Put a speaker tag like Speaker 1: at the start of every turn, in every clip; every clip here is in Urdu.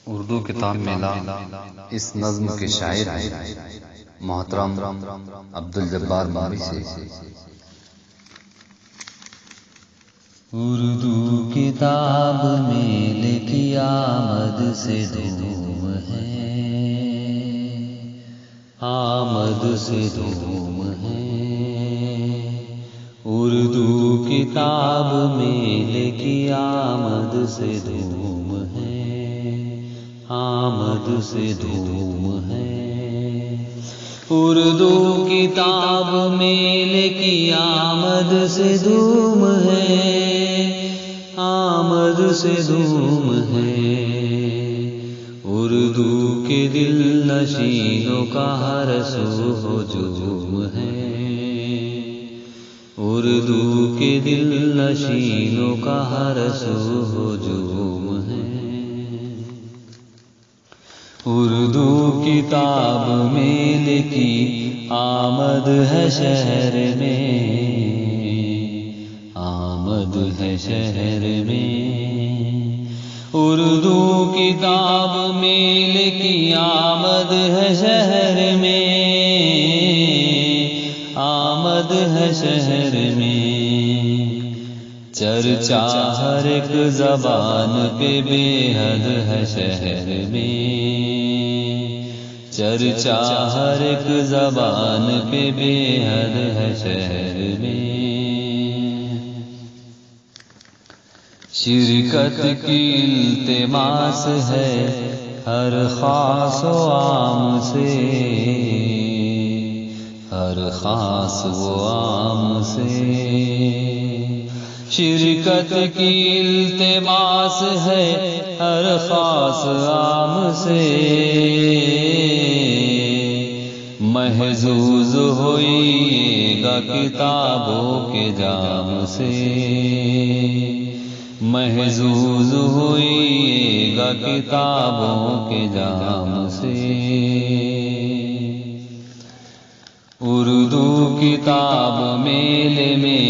Speaker 1: اردو کتاب میلہ
Speaker 2: اس نظم کے شاعر ہیں محترم عبدالجبار باری سے۔
Speaker 3: اردو کتاب میلے کی آمد سے دھوم ہے، آمد سے دھوم ہے۔ اردو کتاب میلے کی آمد سے دھوم ہے، آمد سے دھوم ہے۔ اردو کتاب میلے کی آمد سے دھوم ہے، آمد سے دھوم ہے۔ اردو کے دل نشینوں کا ہر سو ہجوم ہے، اردو کے دل نشینوں کا ہر سو ہجوم ہے۔ اردو کتاب میلے کی آمد ہے شہر میں، آمد ہے شہر میں۔ اردو کتاب میلے کی آمد ہے شہر میں، آمد ہے شہر میں۔ چرچا ہر ایک زبان پہ بے حد ہے شہر میں، چرچا ہر ایک زبان پہ بے حد ہے شہر میں۔ شرکت کی التماس ہے ہر خاص و عام سے، ہر خاص و عام سے۔ شرکت کی التماس ہے ہر خاص عام سے، محظوظ ہوئیے گا کتابوں کے جام سے، محظوظ ہوئیے گا کتابوں کے جام سے۔ اردو کتاب میلے میں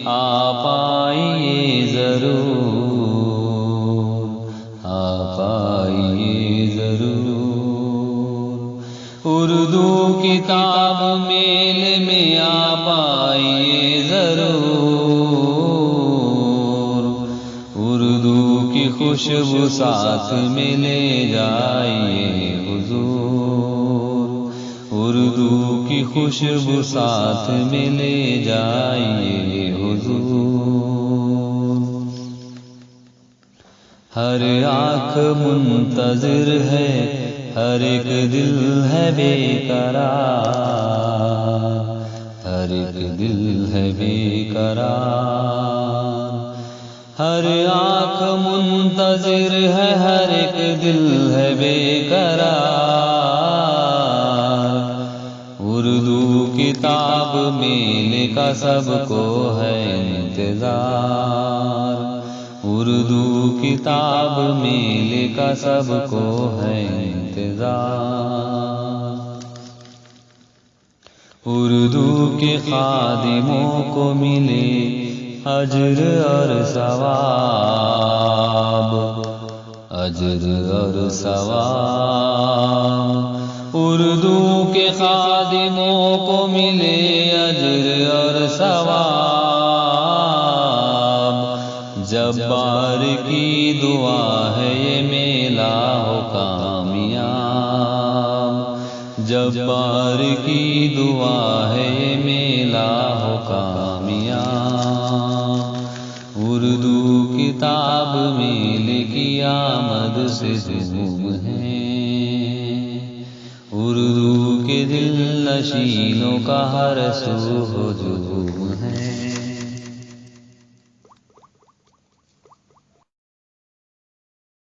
Speaker 3: آپ آئیے ضرور، آپ آئیے ضرور۔ اردو کتاب میلے میں آپ آئیے ضرور، اردو کی خوشبو ساتھ میں لے جائیے حضور، اردو کی خوشبو ساتھ میں لے جائیے حضور۔ ہر آنکھ منتظر ہے، ہر ایک دل ہے بے قرار، ہر ایک دل ہے بے قرار۔ ہر آنکھ منتظر ہے، ہر ایک دل ہے بے قرار۔ اردو کتاب میلے کا سب کو ہے انتظار، اردو کتاب میلے کا سب کو ہے انتظار۔ اردو کے خادموں کو ملے اجر اور ثواب، اجر اور ثواب۔ اردو کے خادموں کو ملے اجر اور ثواب، جبار کی دعا ہے یہ میلہ ہو کامیاب، جبار کی دعا ہے یہ میلہ ہو کامیاب۔ اردو کتاب میلے کی آمد سے دھوم ہے، اردو کے دل نشینوں کا ہر سو ہجوم ہے۔